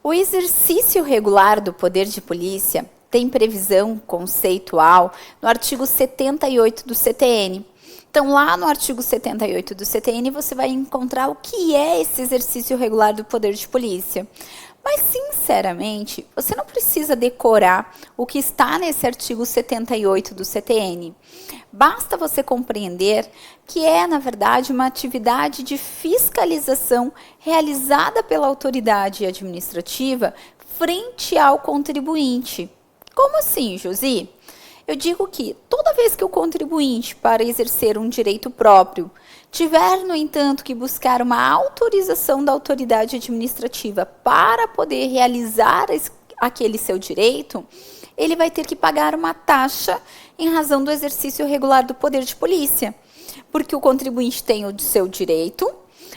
O exercício regular do poder de polícia tem previsão conceitual no artigo 78 do CTN. Então, lá no artigo 78 do CTN, você vai encontrar o que é esse exercício regular do poder de polícia. Mas, sinceramente, você não precisa decorar o que está nesse artigo 78 do CTN. Basta você compreender que é, na verdade, uma atividade de fiscalização realizada pela autoridade administrativa frente ao contribuinte. Como assim, Josi? Eu digo que toda vez que o contribuinte, para exercer um direito próprio, tiver, no entanto, que buscar uma autorização da autoridade administrativa para poder realizar aquele seu direito, ele vai ter que pagar uma taxa em razão do exercício regular do poder de polícia. Porque o contribuinte tem o seu direito,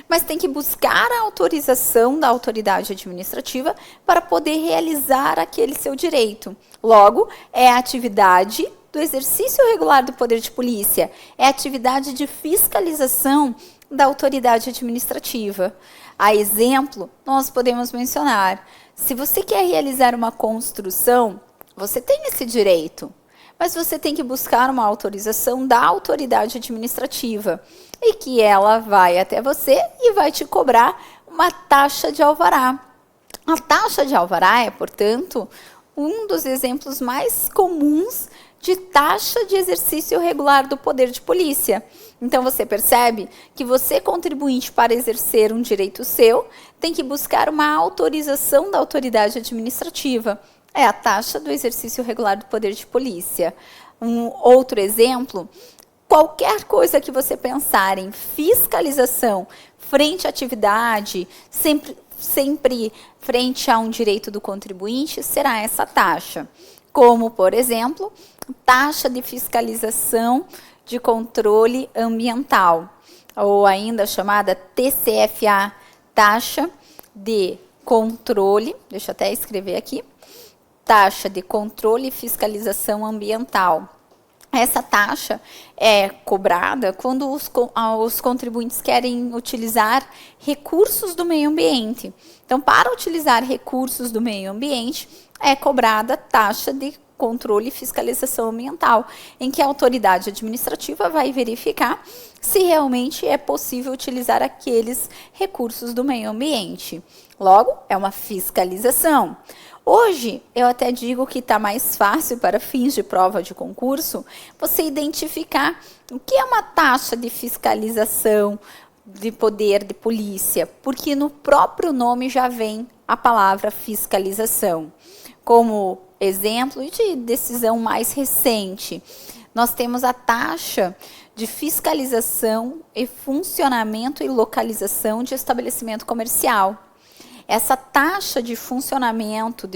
mas tem que buscar a autorização da autoridade administrativa para poder realizar aquele seu direito. Logo, é a atividade do exercício regular do poder de polícia, é a atividade de fiscalização da autoridade administrativa. A exemplo, nós podemos mencionar, se você quer realizar uma construção, você tem esse direito, mas você tem que buscar uma autorização da autoridade administrativa e que ela vai até você e vai te cobrar uma taxa de alvará. A taxa de alvará é, portanto, um dos exemplos mais comuns de taxa de exercício regular do poder de polícia. Então, você percebe que você, contribuinte, para exercer um direito seu, tem que buscar uma autorização da autoridade administrativa. É a taxa do exercício regular do poder de polícia. Um outro exemplo, qualquer coisa que você pensar em fiscalização frente à atividade, sempre frente a um direito do contribuinte, será essa taxa. Como, por exemplo, taxa de fiscalização de controle ambiental, ou ainda chamada TCFA, taxa de controle, deixa eu até escrever aqui, taxa de controle e fiscalização ambiental. Essa taxa é cobrada quando os contribuintes querem utilizar recursos do meio ambiente. Então, para utilizar recursos do meio ambiente, é cobrada taxa de controle e fiscalização ambiental, em que a autoridade administrativa vai verificar se realmente é possível utilizar aqueles recursos do meio ambiente. Logo, é uma fiscalização. Hoje, eu até digo que está mais fácil para fins de prova de concurso você identificar o que é uma taxa de fiscalização de poder de polícia, porque no próprio nome já vem a palavra fiscalização. Como exemplo de decisão mais recente, nós temos a taxa de fiscalização e funcionamento e localização de estabelecimento comercial. Essa taxa de funcionamento,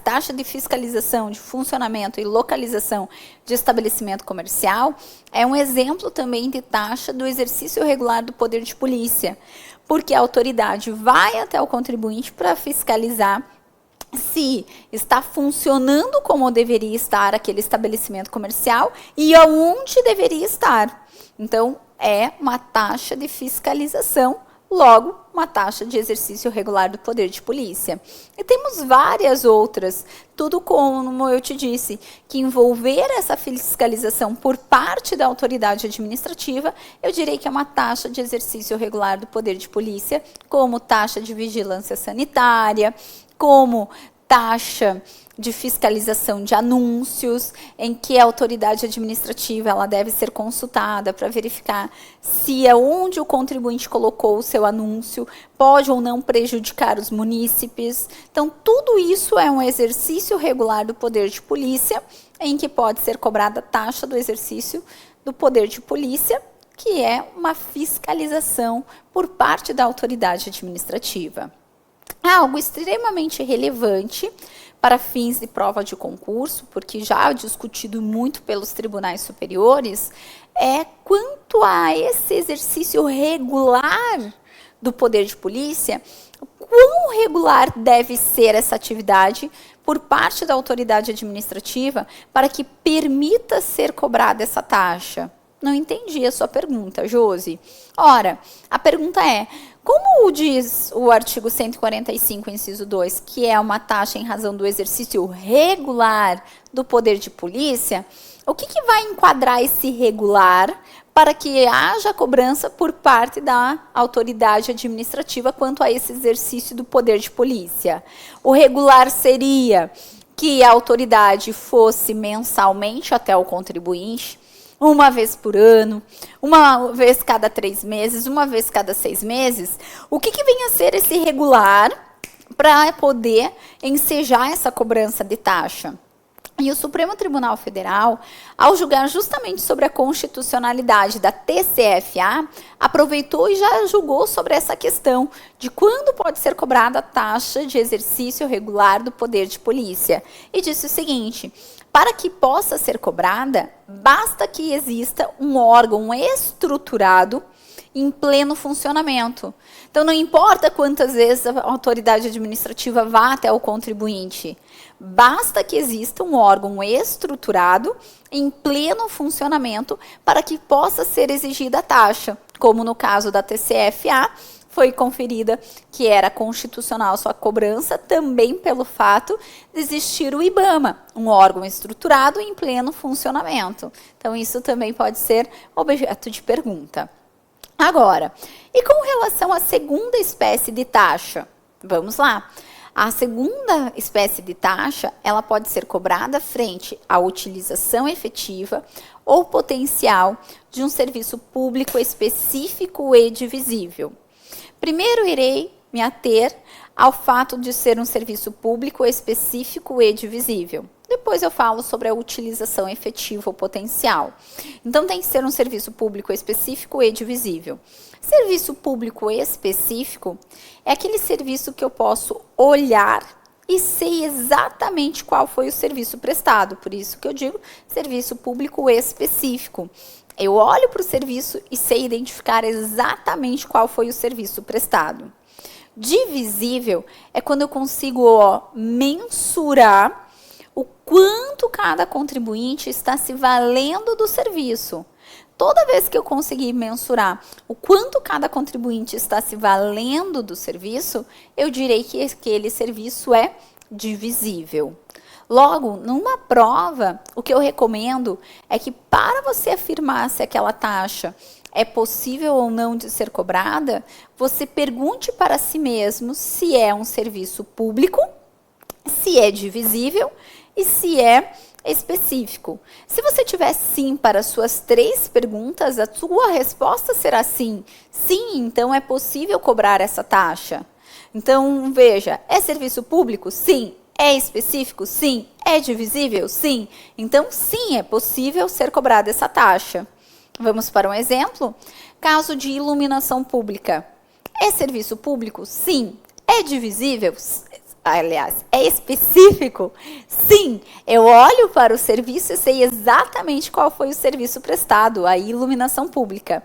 taxa de fiscalização de funcionamento e localização de estabelecimento comercial é um exemplo também de taxa do exercício regular do poder de polícia, porque a autoridade vai até o contribuinte para fiscalizar se está funcionando como deveria estar aquele estabelecimento comercial e aonde deveria estar. Então, é uma taxa de fiscalização, logo, uma taxa de exercício regular do poder de polícia. E temos várias outras, tudo como eu te disse, que envolver essa fiscalização por parte da autoridade administrativa, eu direi que é uma taxa de exercício regular do poder de polícia, como taxa de vigilância sanitária, como taxa de fiscalização de anúncios, em que a autoridade administrativa ela deve ser consultada para verificar se é onde o contribuinte colocou o seu anúncio pode ou não prejudicar os munícipes. Então, tudo isso é um exercício regular do poder de polícia, em que pode ser cobrada a taxa do exercício do poder de polícia, que é uma fiscalização por parte da autoridade administrativa. Algo extremamente relevante para fins de prova de concurso, porque já discutido muito pelos tribunais superiores, é quanto a esse exercício regular do poder de polícia, quão regular deve ser essa atividade por parte da autoridade administrativa para que permita ser cobrada essa taxa. Não entendi a sua pergunta, Josi. Ora, a pergunta é, como diz o artigo 145, inciso 2, que é uma taxa em razão do exercício regular do poder de polícia, o que vai enquadrar esse regular para que haja cobrança por parte da autoridade administrativa quanto a esse exercício do poder de polícia? O regular seria que a autoridade fosse mensalmente até o contribuinte, uma vez por ano, uma vez cada 3 meses, uma vez cada 6 meses. O que vem a ser esse regular para poder ensejar essa cobrança de taxa? E o Supremo Tribunal Federal, ao julgar justamente sobre a constitucionalidade da TCFA, aproveitou e já julgou sobre essa questão de quando pode ser cobrada a taxa de exercício regular do poder de polícia. E disse o seguinte: para que possa ser cobrada, basta que exista um órgão estruturado em pleno funcionamento. Então, não importa quantas vezes a autoridade administrativa vá até o contribuinte, basta que exista um órgão estruturado em pleno funcionamento para que possa ser exigida a taxa, como no caso da TCFA, foi conferida que era constitucional sua cobrança também pelo fato de existir o IBAMA, um órgão estruturado em pleno funcionamento. Então, isso também pode ser objeto de pergunta. Agora, e com relação à segunda espécie de taxa? Vamos lá. A segunda espécie de taxa, ela pode ser cobrada frente à utilização efetiva ou potencial de um serviço público específico e divisível. Primeiro, irei me ater ao fato de ser um serviço público específico e divisível. Depois eu falo sobre a utilização efetiva ou potencial. Então, tem que ser um serviço público específico e divisível. Serviço público específico é aquele serviço que eu posso olhar e sei exatamente qual foi o serviço prestado. Por isso que eu digo serviço público específico. Eu olho para o serviço e sei identificar exatamente qual foi o serviço prestado. Divisível é quando eu consigo mensurar o quanto cada contribuinte está se valendo do serviço. Toda vez que eu conseguir mensurar o quanto cada contribuinte está se valendo do serviço, eu direi que aquele serviço é divisível. Logo, numa prova, o que eu recomendo é que para você afirmar se aquela taxa é possível ou não de ser cobrada, você pergunte para si mesmo se é um serviço público, se é divisível e se é específico. Se você tiver sim para as suas 3 perguntas, a sua resposta será sim. Sim, então é possível cobrar essa taxa. Então, veja, é serviço público? Sim. É específico? Sim. É divisível? Sim. Então, sim, é possível ser cobrada essa taxa. Vamos para um exemplo? Caso de iluminação pública. É serviço público? Sim. É divisível? Aliás, é específico? Sim. Eu olho para o serviço e sei exatamente qual foi o serviço prestado, a iluminação pública.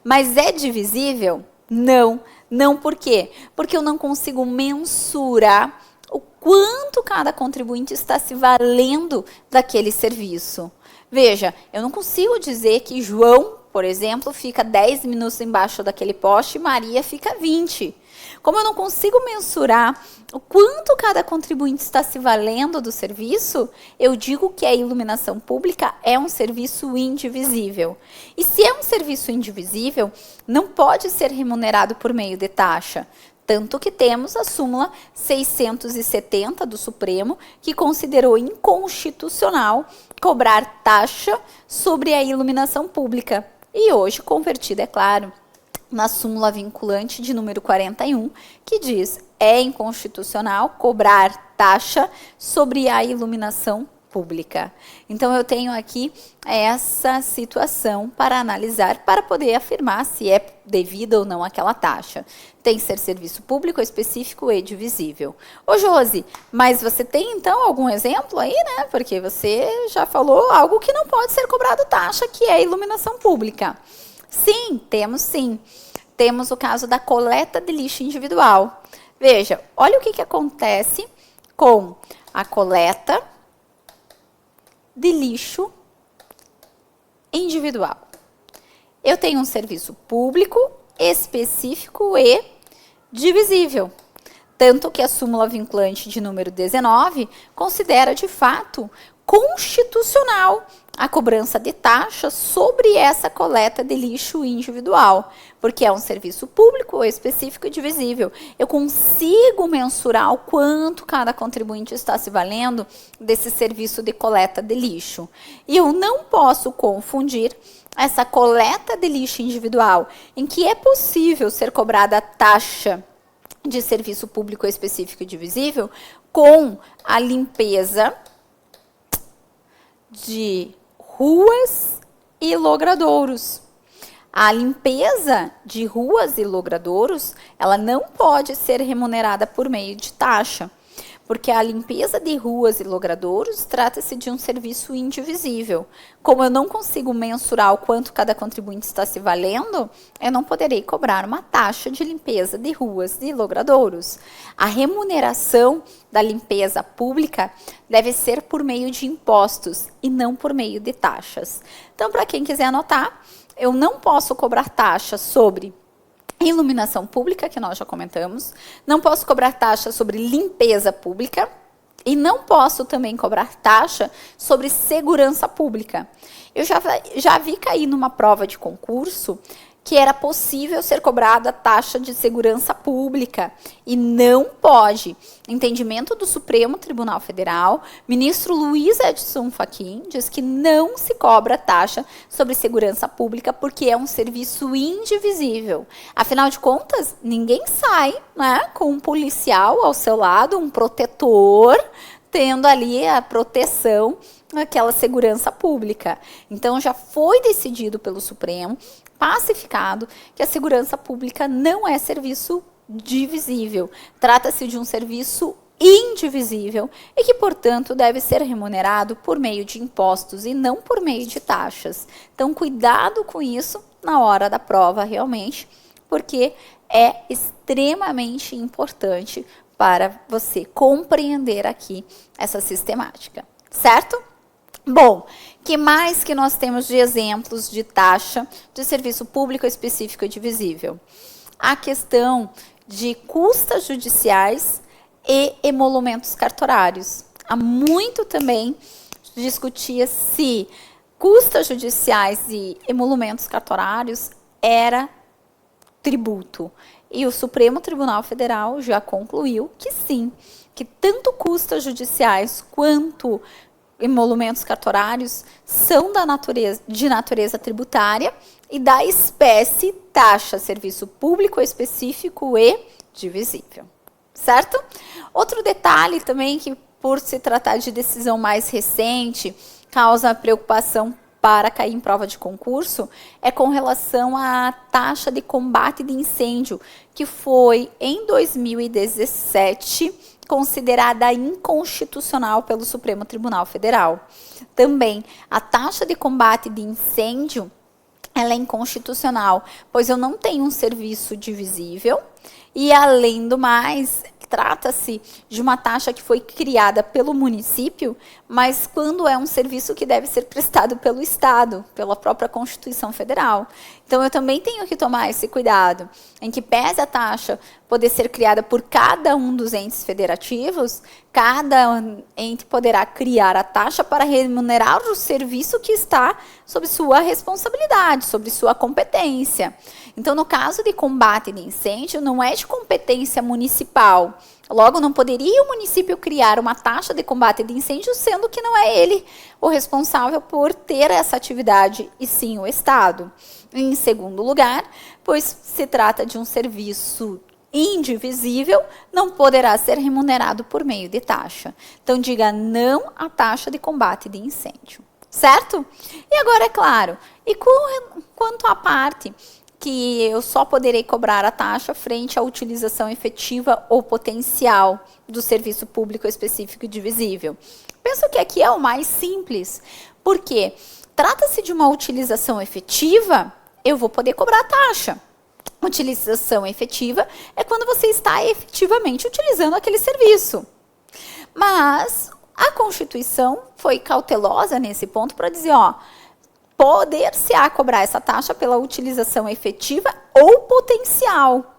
Mas é divisível? Não. Não por quê? Porque eu não consigo mensurar o quanto cada contribuinte está se valendo daquele serviço. Veja, eu não consigo dizer que João, por exemplo, fica 10 minutos embaixo daquele poste e Maria fica 20. Como eu não consigo mensurar o quanto cada contribuinte está se valendo do serviço, eu digo que a iluminação pública é um serviço indivisível. E se é um serviço indivisível, não pode ser remunerado por meio de taxa. Tanto que temos a súmula 670 do Supremo, que considerou inconstitucional cobrar taxa sobre a iluminação pública. E hoje convertida, é claro, na súmula vinculante de número 41, que diz: é inconstitucional cobrar taxa sobre a iluminação pública. Então, eu tenho aqui essa situação para analisar, para poder afirmar se é devida ou não aquela taxa. Tem que ser serviço público específico e divisível. Ô, Josi, mas você tem, então, algum exemplo aí, né? Porque você já falou algo que não pode ser cobrado taxa, que é a iluminação pública. Sim, temos sim. Temos o caso da coleta de lixo individual. Veja, olha o que acontece com a coleta de lixo individual. Eu tenho um serviço público, específico e divisível. Tanto que a súmula vinculante de número 19 considera, de fato, constitucional a cobrança de taxa sobre essa coleta de lixo individual, porque é um serviço público, específico e divisível. Eu consigo mensurar o quanto cada contribuinte está se valendo desse serviço de coleta de lixo. E eu não posso confundir essa coleta de lixo individual, em que é possível ser cobrada a taxa de serviço público específico e divisível, com a limpeza de ruas e logradouros. A limpeza de ruas e logradouros, ela não pode ser remunerada por meio de taxa, porque a limpeza de ruas e logradouros trata-se de um serviço indivisível. Como eu não consigo mensurar o quanto cada contribuinte está se valendo, eu não poderei cobrar uma taxa de limpeza de ruas e logradouros. A remuneração da limpeza pública deve ser por meio de impostos e não por meio de taxas. Então, para quem quiser anotar, eu não posso cobrar taxa sobre iluminação pública, que nós já comentamos, não posso cobrar taxa sobre limpeza pública e não posso também cobrar taxa sobre segurança pública. Eu já vi cair numa prova de concurso que era possível ser cobrada a taxa de segurança pública e não pode. Entendimento do Supremo Tribunal Federal, ministro Luiz Edson Fachin diz que não se cobra taxa sobre segurança pública porque é um serviço indivisível. Afinal de contas, ninguém sai, né, com um policial ao seu lado, um protetor, tendo ali a proteção, aquela segurança pública. Então, já foi decidido pelo Supremo, pacificado, que a segurança pública não é serviço divisível. Trata-se de um serviço indivisível e que, portanto, deve ser remunerado por meio de impostos e não por meio de taxas. Então, cuidado com isso na hora da prova, realmente, porque é extremamente importante para você compreender aqui essa sistemática, certo? Bom, que mais que nós temos de exemplos de taxa de serviço público específico e divisível? A questão de custas judiciais e emolumentos cartorários. Há muito também discutia se custas judiciais e emolumentos cartorários era tributo. E o Supremo Tribunal Federal já concluiu que sim, que tanto custas judiciais quanto emolumentos cartorários são de natureza tributária e da espécie taxa, serviço público específico e divisível, certo? Outro detalhe também que, por se tratar de decisão mais recente, causa preocupação para cair em prova de concurso, é com relação à taxa de combate de incêndio, que foi, em 2017, considerada inconstitucional pelo Supremo Tribunal Federal. Também, a taxa de combate de incêndio, ela é inconstitucional, pois eu não tenho um serviço divisível e, além do mais, trata-se de uma taxa que foi criada pelo município, mas quando é um serviço que deve ser prestado pelo Estado, pela própria Constituição Federal. Então, eu também tenho que tomar esse cuidado, em que pese a taxa poder ser criada por cada um dos entes federativos, cada ente poderá criar a taxa para remunerar o serviço que está sob sua responsabilidade, sob sua competência. Então, no caso de combate de incêndio, não é de competência municipal. Logo, não poderia o município criar uma taxa de combate de incêndio, sendo que não é ele o responsável por ter essa atividade, e sim o Estado. Em segundo lugar, pois se trata de um serviço indivisível, não poderá ser remunerado por meio de taxa. Então, diga não à taxa de combate de incêndio, certo? E agora, é claro, e quanto à parte que eu só poderei cobrar a taxa frente à utilização efetiva ou potencial do serviço público específico e divisível? Penso que aqui é o mais simples, porque trata-se de uma utilização efetiva, eu vou poder cobrar a taxa. Utilização efetiva é quando você está efetivamente utilizando aquele serviço. Mas a Constituição foi cautelosa nesse ponto para dizer, ó, poder-se-á cobrar essa taxa pela utilização efetiva ou potencial.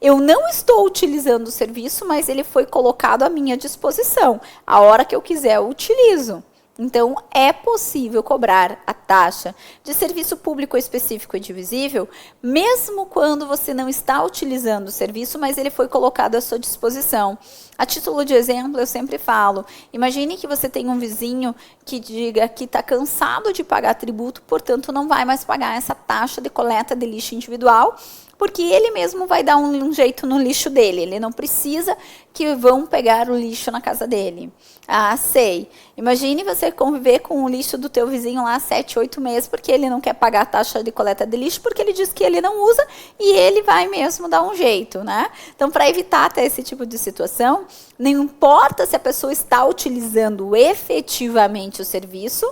Eu não estou utilizando o serviço, mas ele foi colocado à minha disposição. A hora que eu quiser, eu utilizo. Então, é possível cobrar a taxa de serviço público específico e divisível, mesmo quando você não está utilizando o serviço, mas ele foi colocado à sua disposição. A título de exemplo, eu sempre falo, imagine que você tem um vizinho que diga que está cansado de pagar tributo, portanto, não vai mais pagar essa taxa de coleta de lixo individual, porque ele mesmo vai dar um jeito no lixo dele. Ele não precisa que vão pegar o lixo na casa dele. Ah, sei. Imagine você conviver com o lixo do teu vizinho lá 7, 8 meses, porque ele não quer pagar a taxa de coleta de lixo, porque ele diz que ele não usa e ele vai mesmo dar um jeito, né? Então, para evitar até esse tipo de situação, não importa se a pessoa está utilizando efetivamente o serviço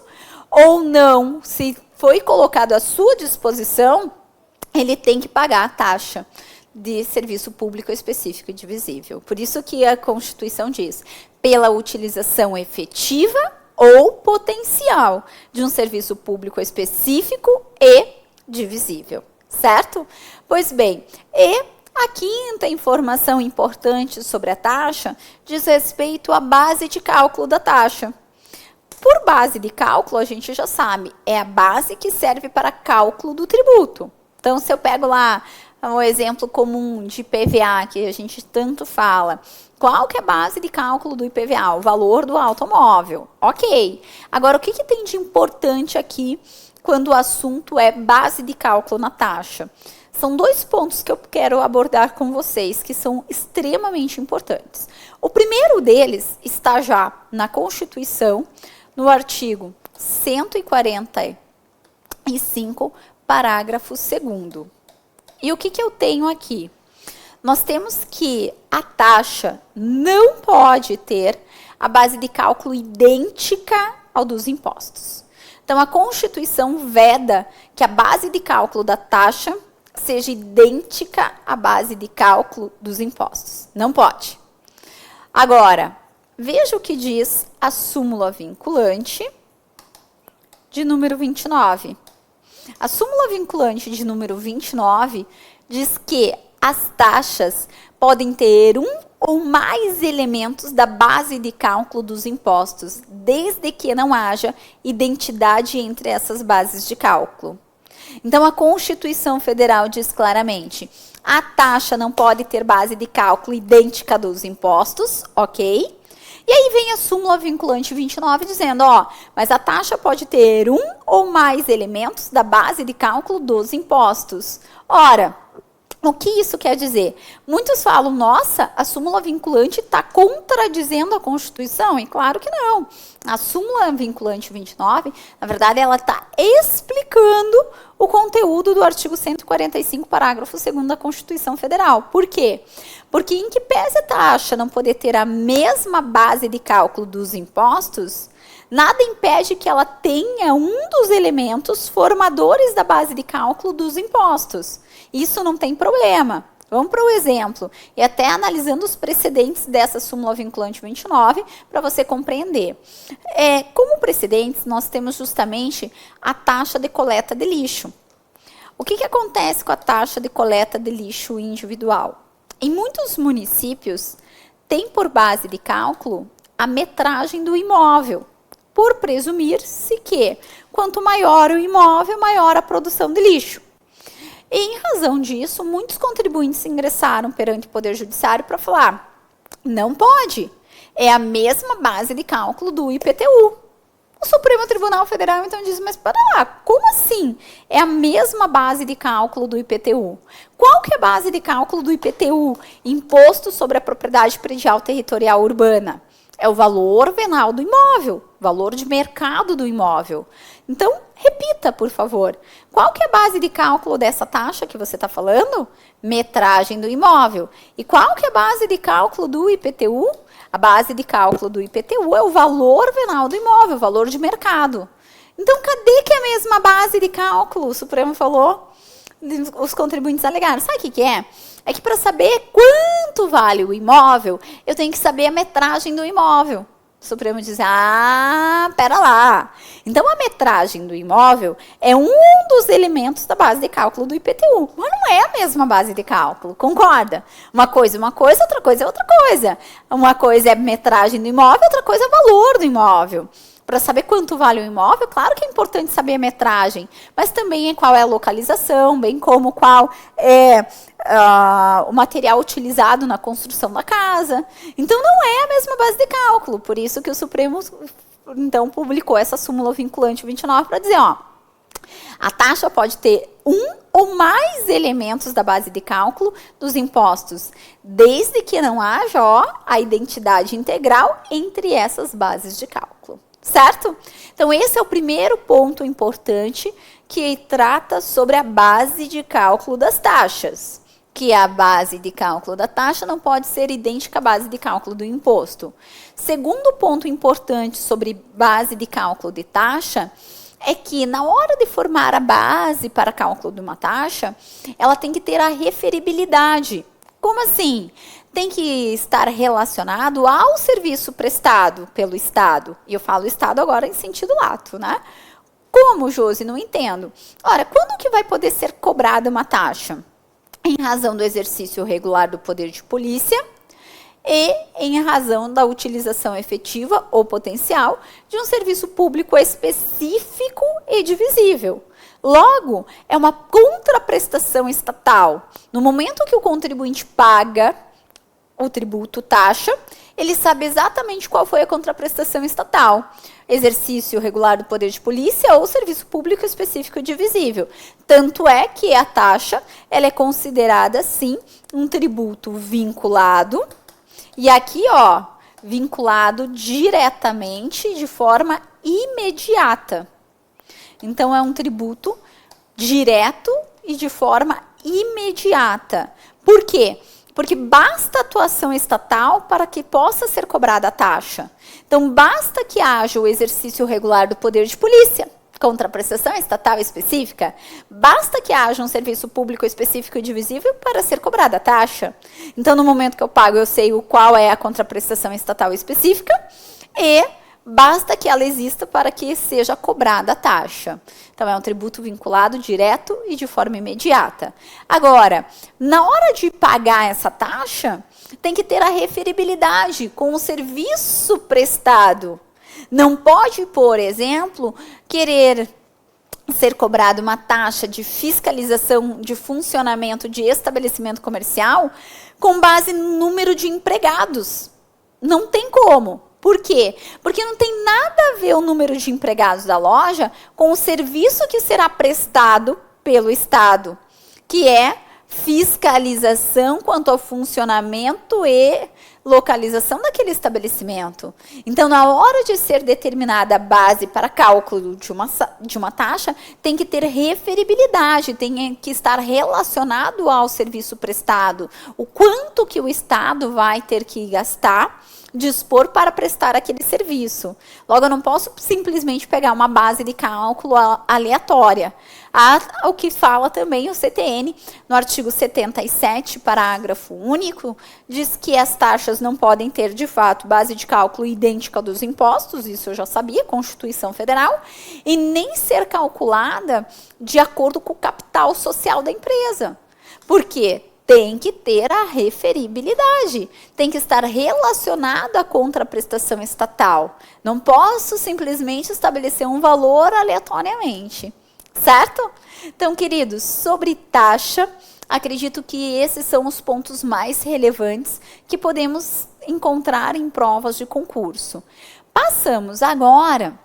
ou não, se foi colocado à sua disposição, ele tem que pagar a taxa de serviço público específico e divisível. Por isso que a Constituição diz, pela utilização efetiva ou potencial de um serviço público específico e divisível, certo? Pois bem, e a quinta informação importante sobre a taxa diz respeito à base de cálculo da taxa. Por base de cálculo, a gente já sabe, é a base que serve para cálculo do tributo. Então, se eu pego lá um exemplo comum de IPVA, que a gente tanto fala, qual que é a base de cálculo do IPVA? O valor do automóvel. Ok. Agora, o que tem de importante aqui quando o assunto é base de cálculo na taxa? São dois pontos que eu quero abordar com vocês, que são extremamente importantes. O primeiro deles está já na Constituição, no artigo 145, parágrafo 2º. E o que eu tenho aqui? Nós temos que a taxa não pode ter a base de cálculo idêntica ao dos impostos. Então, a Constituição veda que a base de cálculo da taxa seja idêntica à base de cálculo dos impostos. Não pode. Agora, veja o que diz a súmula vinculante de número 29. A súmula vinculante de número 29 diz que as taxas podem ter um ou mais elementos da base de cálculo dos impostos, desde que não haja identidade entre essas bases de cálculo. Então, a Constituição Federal diz claramente, a taxa não pode ter base de cálculo idêntica dos impostos, ok? E aí vem a súmula vinculante 29 dizendo, mas a taxa pode ter um ou mais elementos da base de cálculo dos impostos. Ora, o que isso quer dizer? Muitos falam, nossa, a súmula vinculante está contradizendo a Constituição. E claro que não. A súmula vinculante 29, na verdade, ela está explicando o conteúdo do artigo 145, parágrafo 2º da Constituição Federal. Por quê? Porque em que pese a taxa não poder ter a mesma base de cálculo dos impostos, nada impede que ela tenha um dos elementos formadores da base de cálculo dos impostos. Isso não tem problema. Vamos para o exemplo, e até analisando os precedentes dessa súmula vinculante 29, para você compreender. Como precedentes, nós temos justamente a taxa de coleta de lixo. O que acontece com a taxa de coleta de lixo individual? Em muitos municípios, tem por base de cálculo a metragem do imóvel, por presumir-se que quanto maior o imóvel, maior a produção de lixo. E, em razão disso, muitos contribuintes ingressaram perante o Poder Judiciário para falar, não pode, é a mesma base de cálculo do IPTU. O Supremo Tribunal Federal, então, diz, mas para lá, como assim? É a mesma base de cálculo do IPTU. Qual que é a base de cálculo do IPTU? Imposto sobre a Propriedade Predial Territorial Urbana. É o valor venal do imóvel, valor de mercado do imóvel. Então, repita, por favor. Qual que é a base de cálculo dessa taxa que você está falando? Metragem do imóvel. E qual que é a base de cálculo do IPTU? A base de cálculo do IPTU é o valor venal do imóvel, o valor de mercado. Então, cadê que é a mesma base de cálculo? O Supremo falou, os contribuintes alegaram. Sabe o que é? É que para saber quanto vale o imóvel, eu tenho que saber a metragem do imóvel. O Supremo diz, pera lá. Então, a metragem do imóvel é um dos elementos da base de cálculo do IPTU. Mas não é a mesma base de cálculo, concorda? Uma coisa é uma coisa, outra coisa é outra coisa. Uma coisa é metragem do imóvel, outra coisa é valor do imóvel. Para saber quanto vale o imóvel, claro que é importante saber a metragem, mas também qual é a localização, bem como qual é o material utilizado na construção da casa. Então, não é a mesma base de cálculo, por isso que o Supremo, então, publicou essa súmula vinculante 29 para dizer, a taxa pode ter um ou mais elementos da base de cálculo dos impostos, desde que não haja a identidade integral entre essas bases de cálculo. Certo? Então, esse é o primeiro ponto importante que trata sobre a base de cálculo das taxas. Que a base de cálculo da taxa não pode ser idêntica à base de cálculo do imposto. Segundo ponto importante sobre base de cálculo de taxa é que, na hora de formar a base para cálculo de uma taxa, ela tem que ter a referibilidade. Como assim? Tem que estar relacionado ao serviço prestado pelo Estado. E eu falo Estado agora em sentido lato, né? Como, Josi? Não entendo. Ora, quando que vai poder ser cobrada uma taxa? Em razão do exercício regular do poder de polícia e em razão da utilização efetiva ou potencial de um serviço público específico e divisível. Logo, é uma contraprestação estatal. No momento que o contribuinte paga o tributo, taxa, ele sabe exatamente qual foi a contraprestação estatal. Exercício regular do poder de polícia ou serviço público específico e divisível. Tanto é que a taxa ela é considerada, sim, um tributo vinculado. E aqui, vinculado diretamente, de forma imediata. Então, é um tributo direto e de forma imediata. Por quê? Porque basta a atuação estatal para que possa ser cobrada a taxa. Então, basta que haja o exercício regular do poder de polícia, contraprestação estatal específica, basta que haja um serviço público específico e divisível para ser cobrada a taxa. Então, no momento que eu pago, eu sei qual é a contraprestação estatal específica e basta que ela exista para que seja cobrada a taxa. Então, é um tributo vinculado direto e de forma imediata. Agora, na hora de pagar essa taxa, tem que ter a referibilidade com o serviço prestado. Não pode, por exemplo, querer ser cobrada uma taxa de fiscalização de funcionamento de estabelecimento comercial com base no número de empregados. Não tem como. Por quê? Porque não tem nada a ver o número de empregados da loja com o serviço que será prestado pelo Estado, que é fiscalização quanto ao funcionamento e localização daquele estabelecimento. Então, na hora de ser determinada a base para cálculo de uma taxa, tem que ter referibilidade, tem que estar relacionado ao serviço prestado. O quanto que o Estado vai ter que gastar, dispor para prestar aquele serviço. Logo, eu não posso simplesmente pegar uma base de cálculo aleatória. Há o que fala também o CTN, no artigo 77, parágrafo único, diz que as taxas não podem ter, de fato, base de cálculo idêntica dos impostos, isso eu já sabia, Constituição Federal, e nem ser calculada de acordo com o capital social da empresa. Por quê? Tem que ter a referibilidade, tem que estar relacionado à contraprestação estatal. Não posso simplesmente estabelecer um valor aleatoriamente, certo? Então, queridos, sobre taxa, acredito que esses são os pontos mais relevantes que podemos encontrar em provas de concurso. Passamos agora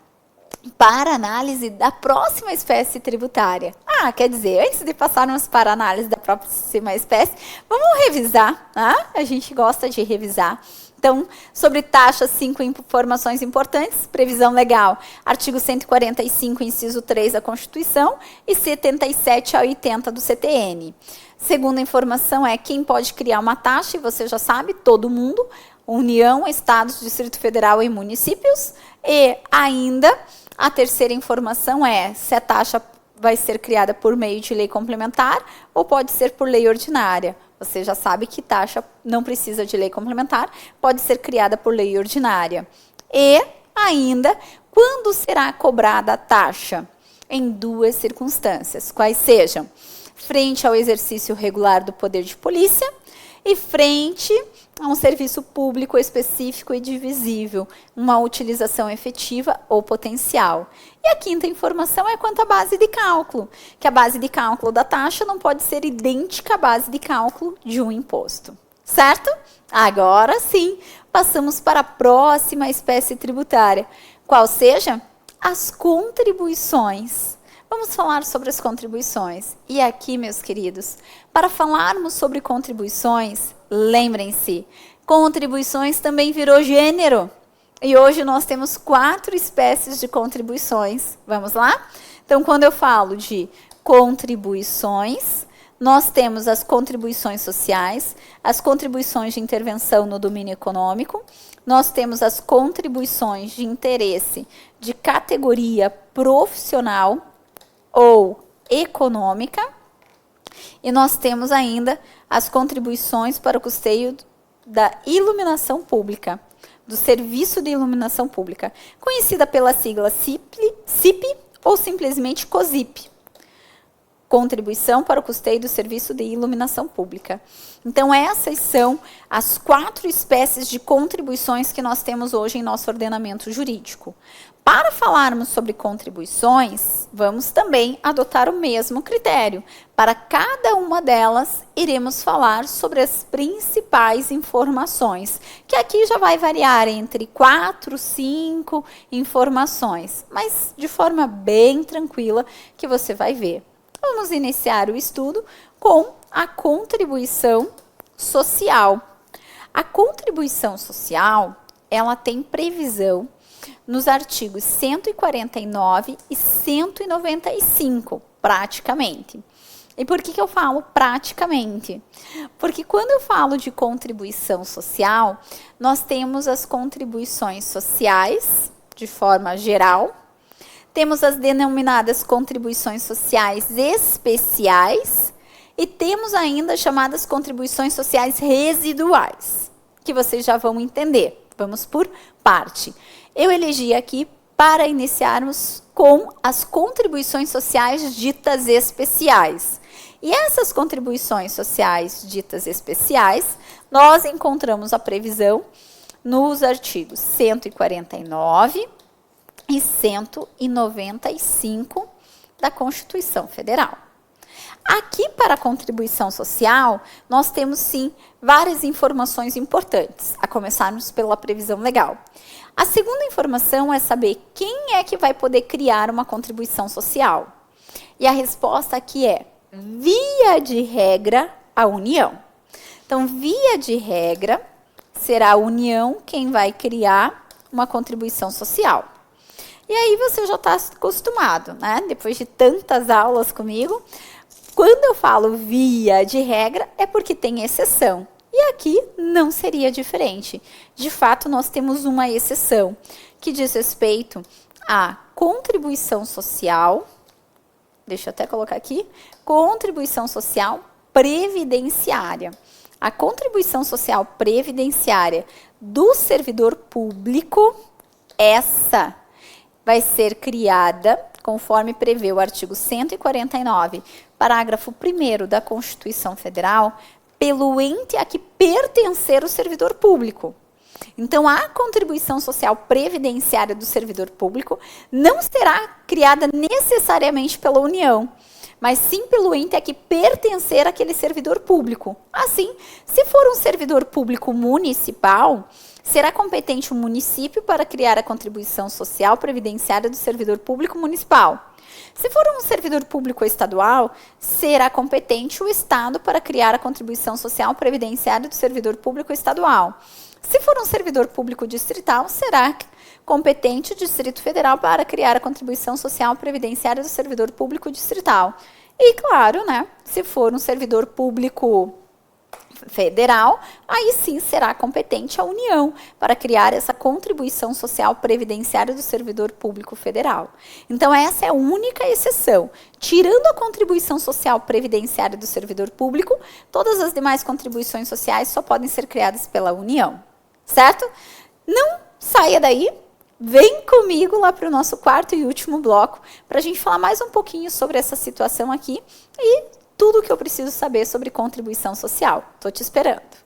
para a análise da próxima espécie tributária. Quer dizer, antes de passarmos para a análise da próxima espécie, vamos revisar, tá? A gente gosta de revisar. Então, sobre taxas, 5 informações importantes, previsão legal, artigo 145, inciso 3 da Constituição e 77 a 80 do CTN. Segunda informação é quem pode criar uma taxa, e você já sabe, todo mundo, União, Estados, Distrito Federal e municípios. E ainda, a terceira informação é se a taxa vai ser criada por meio de lei complementar ou pode ser por lei ordinária. Você já sabe que taxa não precisa de lei complementar, pode ser criada por lei ordinária. E ainda, quando será cobrada a taxa? Em duas circunstâncias, quais sejam? Frente ao exercício regular do poder de polícia e frente a um serviço público específico e divisível, uma utilização efetiva ou potencial. E a quinta informação é quanto à base de cálculo, que a base de cálculo da taxa não pode ser idêntica à base de cálculo de um imposto. Certo? Agora sim, passamos para a próxima espécie tributária, qual seja? As contribuições. Vamos falar sobre as contribuições. E aqui, meus queridos, para falarmos sobre contribuições, lembrem-se, contribuições também virou gênero. E hoje nós temos 4 espécies de contribuições. Vamos lá? Então, quando eu falo de contribuições, nós temos as contribuições sociais, as contribuições de intervenção no domínio econômico, nós temos as contribuições de interesse de categoria profissional ou econômica, e nós temos ainda as contribuições para o custeio da iluminação pública, do Serviço de Iluminação Pública, conhecida pela sigla CIP ou simplesmente COSIP. Contribuição para o custeio do Serviço de Iluminação Pública. Então, essas são as 4 espécies de contribuições que nós temos hoje em nosso ordenamento jurídico. Para falarmos sobre contribuições, vamos também adotar o mesmo critério. Para cada uma delas, iremos falar sobre as principais informações, que aqui já vai variar entre 4, 5 informações, mas de forma bem tranquila que você vai ver. Vamos iniciar o estudo com a contribuição social. A contribuição social, ela tem previsão nos artigos 149 e 195, praticamente. E por que eu falo praticamente? Porque quando eu falo de contribuição social, nós temos as contribuições sociais, de forma geral. Temos as denominadas contribuições sociais especiais e temos ainda as chamadas contribuições sociais residuais, que vocês já vão entender. Vamos por parte. Eu elegi aqui para iniciarmos com as contribuições sociais ditas especiais. E essas contribuições sociais ditas especiais, nós encontramos a previsão nos artigos 149 e 195 da Constituição Federal. Aqui, para a contribuição social, nós temos, sim, várias informações importantes, a começarmos pela previsão legal. A segunda informação é saber quem é que vai poder criar uma contribuição social. E a resposta aqui é, via de regra, a União. Então, via de regra, será a União quem vai criar uma contribuição social. E aí você já está acostumado, né? Depois de tantas aulas comigo, quando eu falo via de regra, é porque tem exceção. E aqui não seria diferente. De fato, nós temos uma exceção, que diz respeito à contribuição social, deixa eu até colocar aqui, contribuição social previdenciária. A contribuição social previdenciária do servidor público, essa vai ser criada, conforme prevê o artigo 149, parágrafo 1º da Constituição Federal, pelo ente a que pertencer o servidor público. Então, a contribuição social previdenciária do servidor público não será criada necessariamente pela União, mas sim pelo ente a que pertencer aquele servidor público. Assim, se for um servidor público municipal, será competente o município para criar a contribuição social previdenciária do servidor público municipal. Se for um servidor público estadual, será competente o Estado para criar a contribuição social previdenciária do servidor público estadual. Se for um servidor público distrital, será competente o Distrito Federal para criar a contribuição social previdenciária do servidor público distrital. E, claro, né, se for um servidor público federal, aí sim será competente a União para criar essa contribuição social previdenciária do servidor público federal. Então, essa é a única exceção. Tirando a contribuição social previdenciária do servidor público, todas as demais contribuições sociais só podem ser criadas pela União. Certo? Não saia daí, vem comigo lá para o nosso quarto e último bloco para a gente falar mais um pouquinho sobre essa situação aqui e tudo que eu preciso saber sobre contribuição social. Estou te esperando.